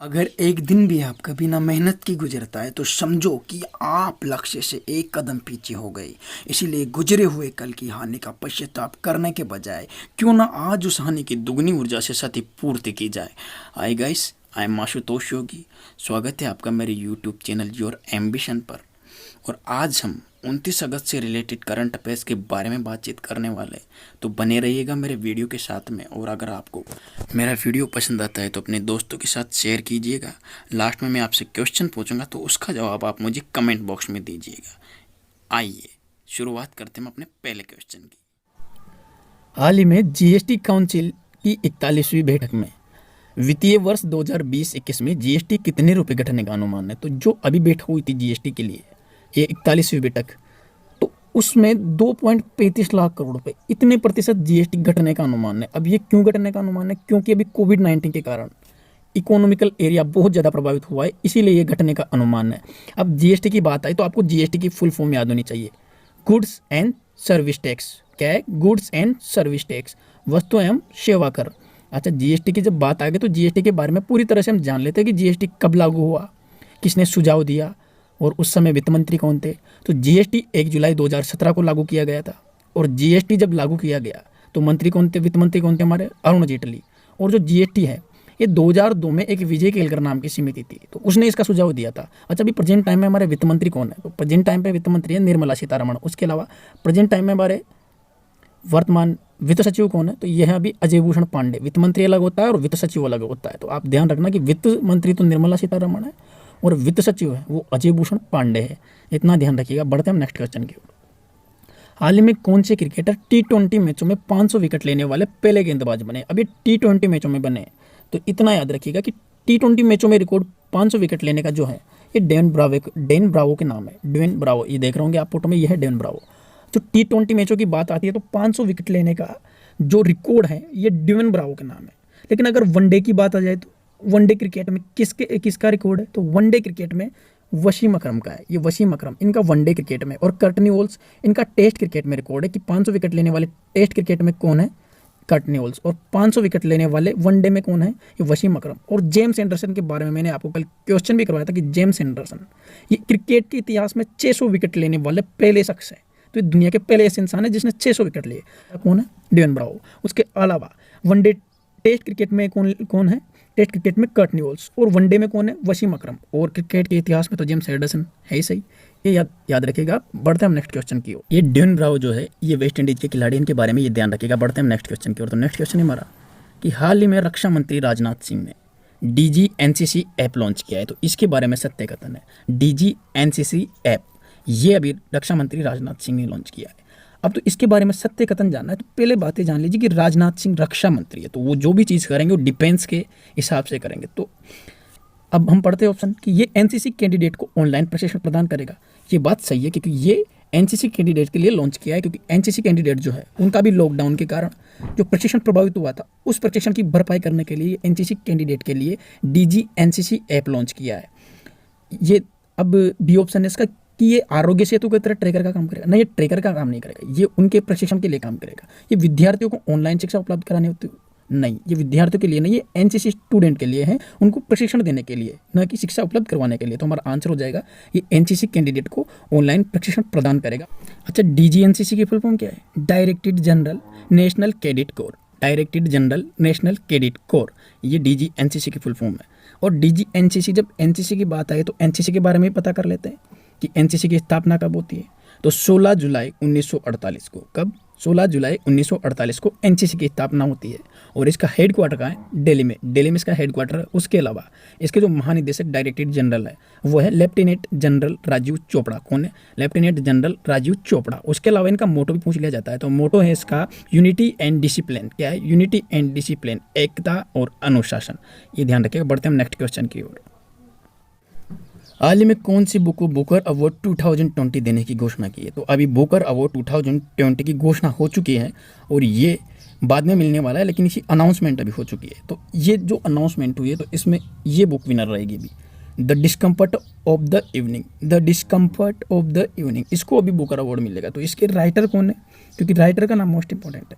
अगर एक दिन भी आपका बिना मेहनत की गुजरता है तो समझो कि आप लक्ष्य से एक कदम पीछे हो गए। इसीलिए गुजरे हुए कल की हानि का पश्चाताप करने के बजाय क्यों ना आज उस हानि की दुगनी ऊर्जा से क्षतिपूर्ति की जाए। Hi guys, I am Ashutosh Yogi. स्वागत है आपका मेरे यूट्यूब चैनल योर एम्बिशन पर। और आज हम 29 अगस्त से रिलेटेड करंट अफेयर्स के बारे में बातचीत करने वाले हैं। तो बने रहिएगा मेरे वीडियो के साथ में। और अगर आपको मेरा वीडियो पसंद आता है तो अपने दोस्तों के साथ शेयर कीजिएगा। लास्ट में मैं आपसे क्वेश्चन पूछूंगा तो उसका जवाब आप मुझे कमेंट बॉक्स में दीजिएगा। आइए शुरुआत करते हैं अपने पहले क्वेश्चन की। हाल ही में जीएसटी काउंसिल की 41वीं बैठक में वित्तीय वर्ष 2020-21 में जीएसटी कितने रुपए घटने का अनुमान है। तो जो अभी बैठक हुई थी जीएसटी के लिए, ये 41वीं बैठक, तो उसमें 2.35 लाख करोड़ रुपए, इतने प्रतिशत जीएसटी घटने का अनुमान है। अब ये क्यों घटने का अनुमान है? क्योंकि अभी कोविड-19 के कारण इकोनॉमिकल एरिया बहुत ज़्यादा प्रभावित हुआ है, इसीलिए ये घटने का अनुमान है। अब जीएसटी की बात आई तो आपको जीएसटी की फुल फॉर्म याद होनी चाहिए। Goods and service tax. क्या है? गुड्स एंड सर्विस टैक्स, वस्तु एवं सेवा कर। अच्छा, जीएसटी की जब बात आ गई तो जीएसटी के बारे में पूरी तरह से हम जान लेते हैं कि जीएसटी कब लागू हुआ, किसने सुझाव दिया और उस समय वित्त मंत्री कौन थे। तो जीएसटी 1 जुलाई 2017 को लागू किया गया था। और जीएसटी जब लागू किया गया तो मंत्री कौन थे? वित्त मंत्री कौन थे? हमारे अरुण जेटली। और जो जीएसटी है ये 2002 में एक विजय केलकर नाम की समिति थी, तो उसने इसका सुझाव दिया था। अच्छा, अभी प्रेजेंट टाइम में हमारे वित्त मंत्री कौन है? तो प्रेजेंट टाइम पे वित्त मंत्री है निर्मला सीतारमण। उसके अलावा प्रेजेंट टाइम में हमारे वर्तमान वित्त सचिव कौन है? तो यह है अभी अजय भूषण पांडे। वित्त मंत्री अलग होता है और वित्त सचिव अलग होता है। तो आप ध्यान रखना कि वित्त मंत्री तो निर्मला सीतारमण है और वित्त सचिव है वो अजय भूषण पांडे है। इतना ध्यान रखिएगा। बढ़ते हैं नेक्स्ट क्वेश्चन की ओर। हाल ही में कौन से क्रिकेटर T20 मैचों में 500 विकेट लेने वाले पहले गेंदबाज बने? अब ये T20 मैचों में बने, तो इतना याद रखिएगा कि T20 मैचों में रिकॉर्ड 500 विकेट लेने का जो है ये डेन ब्रावो के नाम है। डेन ब्रावो, ये देख रहे होंगे आप फोटो में, ये है डेन ब्रावो। जो T20 मैचों की बात आती है तो 500 विकेट लेने का जो रिकॉर्ड है ये डेवन ब्रावो के नाम है। लेकिन अगर वनडे की बात आ जाए तो वनडे क्रिकेट में किसका रिकॉर्ड है? तो वनडे क्रिकेट में वसीम अकरम का है। ये वसीम अकरम, इनका वनडे क्रिकेट में। और कर्टनी वॉल्स, इनका टेस्ट क्रिकेट में रिकॉर्ड है कि 500 विकेट लेने वाले टेस्ट क्रिकेट में कौन है? Courtney Walsh. और 500 विकेट लेने वाले वनडे में कौन है? ये वसीम अकरम। और जेम्स एंडरसन के बारे में मैंने आपको कल क्वेश्चन भी करवाया था कि जेम्स एंडरसन ये क्रिकेट के इतिहास में 600 विकेट लेने वाले पहले शख्स है। तो ये दुनिया के पहले ऐसे इंसान है जिसने 600 विकेट लिए। कौन है? Devon Bravo. उसके अलावा वनडे टेस्ट क्रिकेट में कौन है? टेस्ट क्रिकेट में कर्टनी वॉल्स। और वनडे में कौन है? वसीम अकरम। और क्रिकेट के इतिहास में तो जेम्स एंडरसन है ही सही। ये याद रखिएगा। बढ़ते हैं हम नेक्स्ट क्वेश्चन की ओर। ये डेवन ब्रावो जो है ये वेस्ट इंडीज के खिलाड़ी, इनके बारे में ये ध्यान रखिएगा। बढ़ते हैं हम नेक्स्ट क्वेश्चन की ओर। तो नेक्स्ट क्वेश्चन है हमारा कि हाल ही में रक्षा मंत्री राजनाथ सिंह ने DGNCC ऐप लॉन्च किया है। तो इसके बारे में सत्य कथन है। DGNCC ऐप ये अभी रक्षा मंत्री राजनाथ सिंह ने लॉन्च किया है। अब तो इसके बारे में सत्य कथन जानना है तो पहले बातें जान लीजिए कि राजनाथ सिंह रक्षा मंत्री है, तो वो जो भी चीज़ करेंगे वो डिफेंस के हिसाब से करेंगे। तो अब हम पढ़ते हैं ऑप्शन कि ये एनसीसी कैंडिडेट को ऑनलाइन प्रशिक्षण प्रदान करेगा। ये बात सही है क्योंकि ये एनसीसी कैंडिडेट के लिए लॉन्च किया है, क्योंकि एनसीसी कैंडिडेट जो है उनका भी लॉकडाउन के कारण जो प्रशिक्षण प्रभावित हुआ था उस प्रशिक्षण की भरपाई करने के लिए एनसीसी कैंडिडेट के लिए DGNCC ऐप लॉन्च किया है। ये अब बी ऑप्शन है इसका कि ये आरोग्य सेतु की तरह ट्रैकर का काम करेगा। नहीं, ये ट्रैकर का काम नहीं करेगा, ये उनके प्रशिक्षण के लिए काम करेगा। ये विद्यार्थियों को ऑनलाइन शिक्षा उपलब्ध कराने होती नहीं, ये विद्यार्थियों के लिए नहीं, ये एनसीसी स्टूडेंट के लिए है, उनको प्रशिक्षण देने के लिए, न कि शिक्षा उपलब्ध करवाने के लिए। तो हमारा आंसर हो जाएगा ये एनसीसी कैंडिडेट को ऑनलाइन प्रशिक्षण प्रदान करेगा। अच्छा, DGNCC की फुल फॉर्म क्या है? Directed general national cadet corps. Directed general national cadet corps, ये DGNCC की फुल फॉर्म है। और DGNCC, जब एनसीसी की बात आई तो एनसीसी के बारे में पता कर लेते हैं कि एनसीसी की स्थापना कब होती है। तो 16 जुलाई 1948 को, कब? 16 जुलाई 1948 को एनसीसी की स्थापना होती है। और इसका हेड क्वार्टर कहाँ है? दिल्ली में। दिल्ली में इसका हेड क्वार्टर है। उसके अलावा इसके जो महानिदेशक डायरेक्टर जनरल है वो है लेफ्टिनेंट जनरल राजीव चोपड़ा। कौन है? Lieutenant general Rajiv Chopra. उसके अलावा इनका मोटो भी पूछ लिया जाता है। तो मोटो है इसका यूनिटी एंड डिसिप्लिन। क्या है? यूनिटी एंड डिसिप्लिन, एकता और अनुशासन। ये ध्यान रखिएगा। बढ़ते हैं नेक्स्ट क्वेश्चन की ओर। हाल ही में कौन सी बुक को बुकर अवार्ड 2020 देने की घोषणा की है? तो अभी बुकर अवार्ड 2020 की घोषणा हो चुकी है और ये बाद में मिलने वाला है, लेकिन इसकी अनाउंसमेंट अभी हो चुकी है। तो ये जो अनाउंसमेंट हुई है तो इसमें ये बुक विनर रहेगी अभी, the discomfort of the evening. The discomfort of the evening, इसको अभी बुकर अवार्ड मिलेगा। तो इसके राइटर कौन है? क्योंकि राइटर का नाम मोस्ट इंपॉर्टेंट है।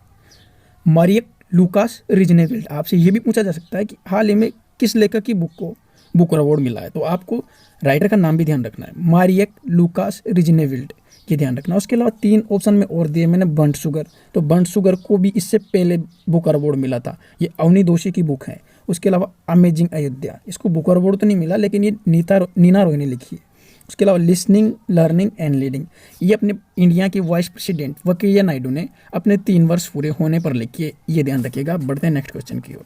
मारिया लुकास रिजनेविल्ड। आपसे ये भी पूछा जा सकता है कि हाल ही में किस लेखक की बुक को बुक अवार्ड मिला है। तो आपको राइटर का नाम भी ध्यान रखना है, मारियक लूकास रिजनेविल्ड, ये ध्यान रखना। उसके अलावा 3 ऑप्शन में और दिए मैंने, बर्न्ट शुगर, तो बर्न्ट शुगर को भी इससे पहले बुक अवार्ड मिला था, ये अवनी जोशी की बुक है। उसके अलावा अमेजिंग अयोध्या, इसको बुक अवार्ड तो नहीं मिला लेकिन ये नीना रॉय ने लिखी है। उसके अलावा लिसनिंग लर्निंग एंड लीडिंग, ये अपने इंडिया के वाइस प्रेसिडेंट वकैया नायडू ने अपने 3 वर्ष पूरे होने पर लिखी है, ये ध्यान रखिएगा। बढ़ते हैं नेक्स्ट क्वेश्चन की ओर।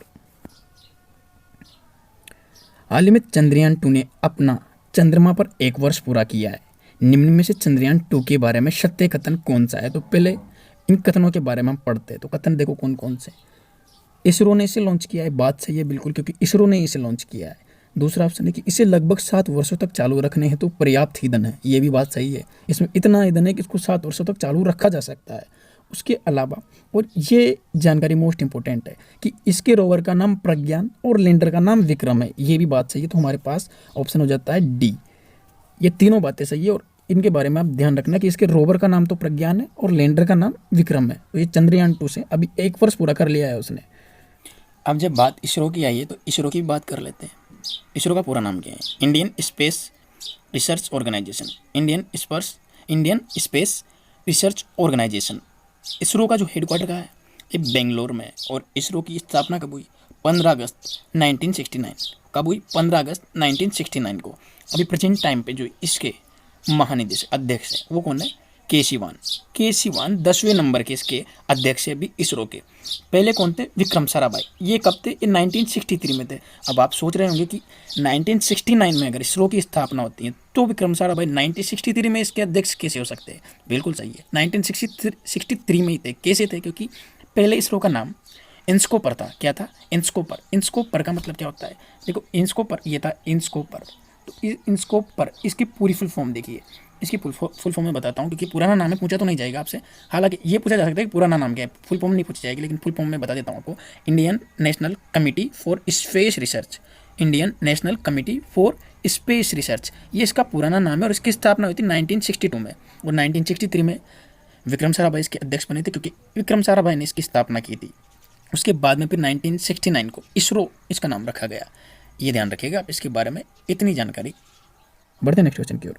हाल ही में चंद्रयान 2 ने अपना चंद्रमा पर 1 वर्ष पूरा किया है। निम्न में से चंद्रयान 2 के बारे में सत्य कथन कौन सा है? तो पहले इन कथनों के बारे में हम पढ़ते हैं। तो कथन देखो कौन कौन से। इसरो ने इसे लॉन्च किया है, बात सही है बिल्कुल, क्योंकि इसरो ने इसे लॉन्च किया है। दूसरा ऑप्शन है कि इसे लगभग 7 वर्षों तक चालू रखने हेतु तो पर्याप्त ईंधन है, ये भी बात सही है। इसमें इतना ईंधन है कि इसको 7 वर्षों तक चालू रखा जा सकता है। उसके अलावा, और ये जानकारी मोस्ट इंपॉर्टेंट है, कि इसके रोवर का नाम प्रज्ञान और लैंडर का नाम विक्रम है, ये भी बात सही है। तो हमारे पास ऑप्शन हो जाता है डी। ये तीनों बातें सही है और इनके बारे में आप ध्यान रखना कि इसके रोवर का नाम तो प्रज्ञान है और लैंडर का नाम विक्रम है। तो ये चंद्रयान 2 से अभी 1 वर्ष पूरा कर लिया है उसने। अब जब बात इसरो की आई है तो इसरो की बात कर लेते हैं। इसरो का पूरा नाम क्या है? Indian space research organisation. Indian space research organisation. ISRO का जो हेडक्वार्टर का है ये बेंगलोर में है और इसरो की स्थापना कब हुई? 15 अगस्त 1969। कब हुई? 15 अगस्त 1969 को। अभी प्रेजेंट टाइम पे जो इसके महानिदेशक अध्यक्ष हैं वो कौन है? के सिवान 10वें नंबर के इसके अध्यक्ष है भी इसरो के। पहले कौन थे? विक्रम साराभाई। ये कब थे? ये 1963 में थे। अब आप सोच रहे होंगे कि 1969 में अगर इसरो की स्थापना होती है तो विक्रम साराभाई 1963 में इसके अध्यक्ष कैसे हो सकते हैं? बिल्कुल सही है, 1963 में ही थे। कैसे थे? क्योंकि पहले इसरो का नाम इंस्कोपर था। क्या था? इंस्कोपर। इंस्कोपर का मतलब क्या होता है? देखो, इंस्कोपर ये था इंस्कोपर। तो इंस्कोपर इसकी पूरी फुल फॉर्म देखिए। इसकी फुल फॉर्म में बताता हूँ, क्योंकि पुराना नाम है, पूछा तो नहीं जाएगा आपसे। हालांकि ये पूछा जा सकता है कि पुराना नाम क्या है, फुल फॉर्म नहीं पूछी जाएगी, लेकिन फुल फॉर्म में बता देता हूँ आपको। Indian national committee for space research. Indian national committee for space research, ये इसका पुराना नाम है और इसकी स्थापना हुई थी 1962 में और 1963 में विक्रम साराभाई इसके अध्यक्ष बने थे, क्योंकि विक्रम साराभाई ने इसकी स्थापना की थी। उसके बाद में फिर 1969 को इसरो इसका नाम रखा गया। ये ध्यान रखिएगा आप इसके बारे में, इतनी जानकारी। बढ़ते नेक्स्ट क्वेश्चन की ओर।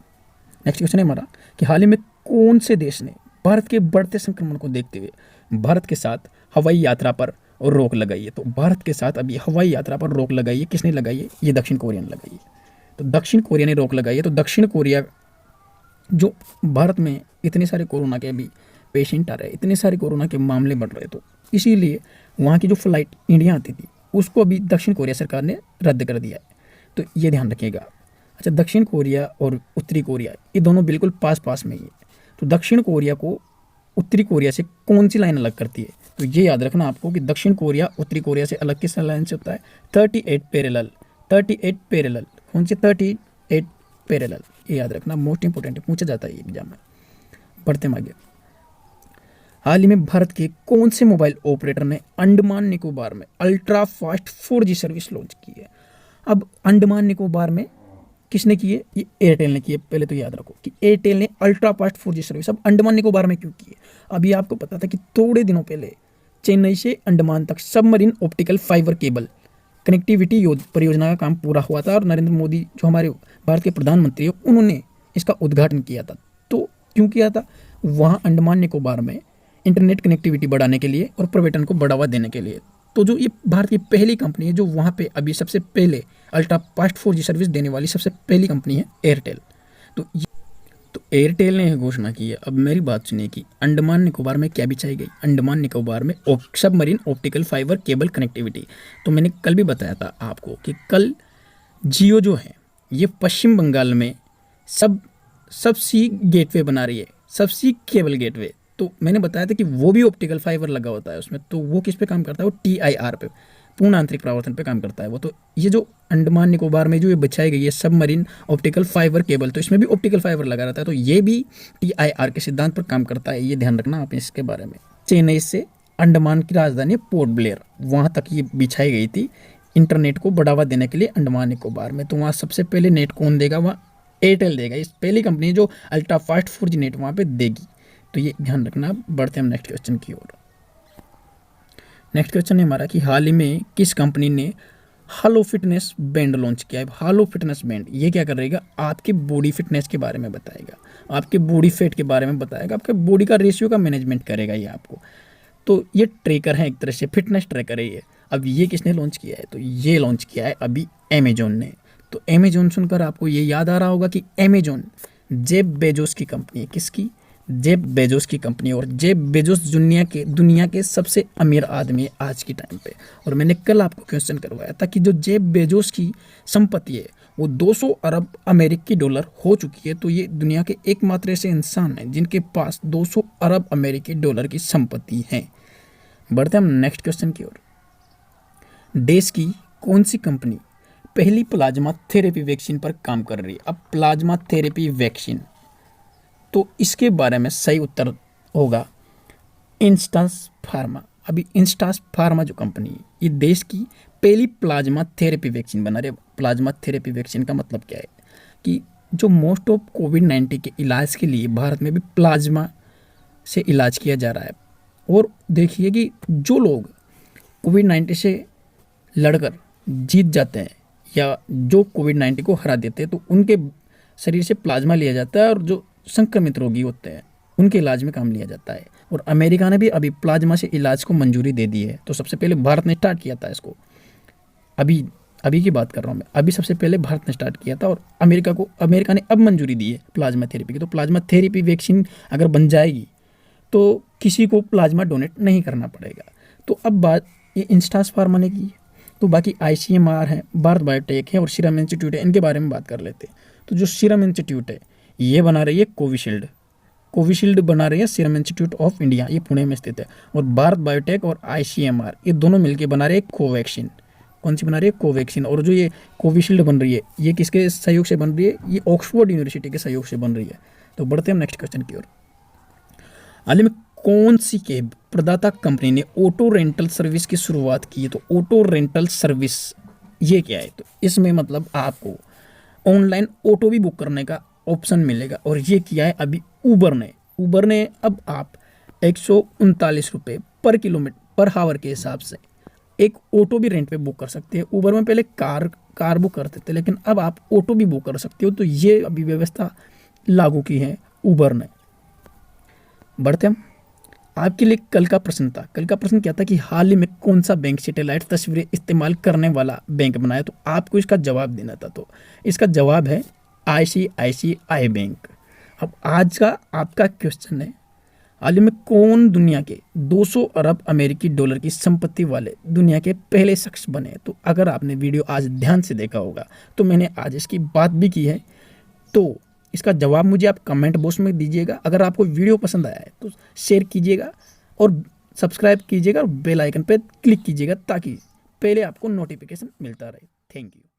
नेक्स्ट क्वेश्चन है हमारा कि हाल ही में कौन से देश ने भारत के बढ़ते संक्रमण को देखते हुए भारत के साथ हवाई यात्रा पर रोक लगाई है? तो भारत के साथ अभी हवाई यात्रा पर रोक लगाई है, किसने लगाई है? ये दक्षिण कोरिया ने लगाई है। तो दक्षिण कोरिया ने रोक लगाई है। तो दक्षिण कोरिया, जो भारत में इतने सारे कोरोना के अभी पेशेंट आ रहे हैं, इतने सारे कोरोना के मामले बढ़ रहे, तो इसीलिए वहाँ की जो फ्लाइट इंडिया आती थी उसको अभी दक्षिण कोरिया सरकार ने रद्द कर दिया है। तो ये ध्यान रखिएगा। अच्छा, दक्षिण कोरिया और उत्तरी कोरिया ये दोनों बिल्कुल पास पास में ही है। तो दक्षिण कोरिया को उत्तरी कोरिया से कौन सी लाइन अलग करती है? तो ये याद रखना आपको कि दक्षिण कोरिया उत्तरी कोरिया से अलग किस लाइन से होता है? 38 पैरेलल। 38 पैरेलल। कौन सी? 38 पैरेलल। ये याद रखना, मोस्ट इंपोर्टेंट है, पूछा जाता है ये एग्जाम में। पढ़ते हैं आगे। हाल ही में भारत के कौन से मोबाइल ऑपरेटर ने अंडमान निकोबार में ultra fast 4G service launch की है? अब अंडमान निकोबार में किसने की है? ये एयरटेल ने की है। पहले तो याद रखो कि एयरटेल ने अल्ट्रा फास्ट 4G सर्विस अब अंडमान निकोबार में क्यों की है? अभी आपको पता था कि थोड़े दिनों पहले चेन्नई से अंडमान तक submarine optical fibre cable connectivity परियोजना का काम पूरा हुआ था और नरेंद्र मोदी जो हमारे भारत के प्रधानमंत्री है उन्होंने इसका उद्घाटन किया था। तो क्यों किया था? वहाँ अंडमान निकोबार में इंटरनेट कनेक्टिविटी बढ़ाने के लिए और पर्यटन को बढ़ावा देने के लिए। तो जो ये भारत की पहली कंपनी है जो वहाँ पे अभी सबसे पहले अल्ट्रा फास्ट 4G सर्विस देने वाली सबसे पहली कंपनी है एयरटेल। तो एयरटेल ने घोषणा की है। अब मेरी बात सुनिए कि अंडमान निकोबार में क्या बिछाई गई? अंडमान निकोबार में submarine optical fibre cable connectivity. तो मैंने कल भी बताया था आपको कि कल जियो जो है ये पश्चिम बंगाल में सबसी गेटवे बना रही है, सबसी केबल गेटवे। तो मैंने बताया था कि वो भी ऑप्टिकल फाइबर लगा होता है उसमें। तो वो किस पे काम करता है? वो TIR पे, पूर्ण आंतरिक परावर्तन पे काम करता है वो। तो ये जो अंडमान निकोबार में जो ये बिछाई गई है सबमरीन ऑप्टिकल फाइबर केबल, तो इसमें भी ऑप्टिकल फाइबर लगा रहता है। तो ये भी TIR के सिद्धांत पर काम करता है, ये ध्यान रखना आप इसके बारे में। चेन्नई से अंडमान की राजधानी पोर्ट ब्लेयर, वहाँ तक ये बिछाई गई थी इंटरनेट को बढ़ावा देने के लिए अंडमान निकोबार में। तो वहाँ सबसे पहले नेट कौन देगा? वहाँ एयरटेल देगा। इस पहली कंपनी जो अल्ट्रा फास्ट 4G नेट वहाँ पे देगी। तो ये ध्यान रखना। बढ़ते हैं हम नेक्स्ट क्वेश्चन की ओर। नेक्स्ट क्वेश्चन है हमारा कि हाल ही में किस कंपनी ने हालो फिटनेस बैंड लॉन्च किया है। हालो फिटनेस बैंड ये क्या करेगा, आपकी बॉडी फिटनेस के बारे में बताएगा, आपके बॉडी फैट के बारे में बताएगा, आपके बॉडी का रेशियो का मैनेजमेंट करेगा ये आपको। तो ये ट्रैकर है, एक तरह से फिटनेस ट्रैकर है ये। अब ये किसने लॉन्च किया है, तो ये लॉन्च किया है अभी अमेजोन ने। तो अमेजोन सुनकर आपको ये याद आ रहा होगा कि अमेजोन जेफ बेजोस की कंपनी है। किसकी, जेफ बेजोस की कंपनी। और जेफ बेजोस दुनिया के सबसे अमीर आदमी है आज के टाइम पे। और मैंने कल आपको क्वेश्चन करवाया था कि जो जेफ बेजोस की संपत्ति है वो 200 अरब अमेरिकी डॉलर हो चुकी है। तो ये दुनिया के एकमात्र ऐसे इंसान हैं जिनके पास 200 अरब अमेरिकी डॉलर की संपत्ति है। बढ़ते हम नेक्स्ट क्वेश्चन की ओर। देश की कौन सी कंपनी पहली प्लाज्मा थेरेपी वैक्सीन पर काम कर रही है। अब प्लाज्मा थेरेपी वैक्सीन, तो इसके बारे में सही उत्तर होगा इंस्टास फार्मा। अभी इंस्टास फार्मा जो कंपनी है ये देश की पहली प्लाज्मा थेरेपी वैक्सीन बना रही है। प्लाज्मा थेरेपी वैक्सीन का मतलब क्या है कि जो मोस्ट ऑफ कोविड-19 के इलाज के लिए भारत में भी प्लाज्मा से इलाज किया जा रहा है। और देखिए कि जो लोग कोविड-19 से लड़कर जीत जाते हैं या जो कोविड-19 को हरा देते हैं तो उनके शरीर से प्लाज्मा लिया जाता है और जो संक्रमित रोगी होते हैं उनके इलाज में काम लिया जाता है। और अमेरिका ने भी अभी प्लाज्मा से इलाज को मंजूरी दे दी है। तो सबसे पहले भारत ने स्टार्ट किया था इसको, अभी की बात कर रहा हूँ मैं, अभी सबसे पहले भारत ने स्टार्ट किया था और अमेरिका ने अब मंजूरी दी है प्लाज्मा थेरेपी की। तो प्लाज्मा थेरेपी वैक्सीन अगर बन जाएगी तो किसी को प्लाज्मा डोनेट नहीं करना पड़ेगा। तो अब बात ये इंस्टास फार्मा ने की। तो बाकी ICMR है, भारत बायोटेक है और सीरम इंस्टीट्यूट है, इनके बारे में बात कर लेते हैं। तो जो सीरम इंस्टीट्यूट है ये बना रही है कोविशील्ड बना रही है सीरम इंस्टीट्यूट ऑफ इंडिया, ये पुणे में स्थित है। और भारत बायोटेक और ICMR ये दोनों मिलकर बना रहे हैं कोवैक्सीन। कौन सी बना रही है, कोवैक्सीन। और जो ये कोविशील्ड बन रही है ये किसके सहयोग से बन रही है, ये ऑक्सफोर्ड यूनिवर्सिटी के सहयोग से बन रही है। तो बढ़ते हैं हम नेक्स्ट क्वेश्चन की ओर। हाल ही में कौन सी कैब प्रदाता कंपनी ने ऑटो रेंटल सर्विस की शुरुआत की है। तो ऑटो रेंटल सर्विस ये क्या है, तो इसमें मतलब आपको ऑनलाइन ऑटो भी बुक करने का ऑप्शन मिलेगा। और ये किया है अभी ऊबर ने अब आप 139 रुपये पर किलोमीटर पर हावर के हिसाब से एक ऑटो भी रेंट पे बुक कर सकते हैं। ऊबर में पहले कार बुक करते थे लेकिन अब आप ऑटो भी बुक कर सकते हो। तो ये अभी व्यवस्था लागू की है ऊबर ने। बढ़ते हम आपके लिए कल का प्रश्न क्या था कि हाल ही में कौन सा बैंक सैटेलाइट तस्वीरें इस्तेमाल करने वाला बैंक बनाया। तो आपको इसका जवाब देना था। तो इसका जवाब है ICICI बैंक। अब आज का आपका क्वेश्चन है, हाल ही में कौन दुनिया के 200 अरब अमेरिकी डॉलर की संपत्ति वाले दुनिया के पहले शख्स बने। तो अगर आपने वीडियो आज ध्यान से देखा होगा तो मैंने आज इसकी बात भी की है। तो इसका जवाब मुझे आप कमेंट बॉक्स में दीजिएगा। अगर आपको वीडियो पसंद आया है तो शेयर कीजिएगा और सब्सक्राइब कीजिएगा और बेल आइकन पर क्लिक कीजिएगा ताकि पहले आपको नोटिफिकेशन मिलता रहे। Thank you.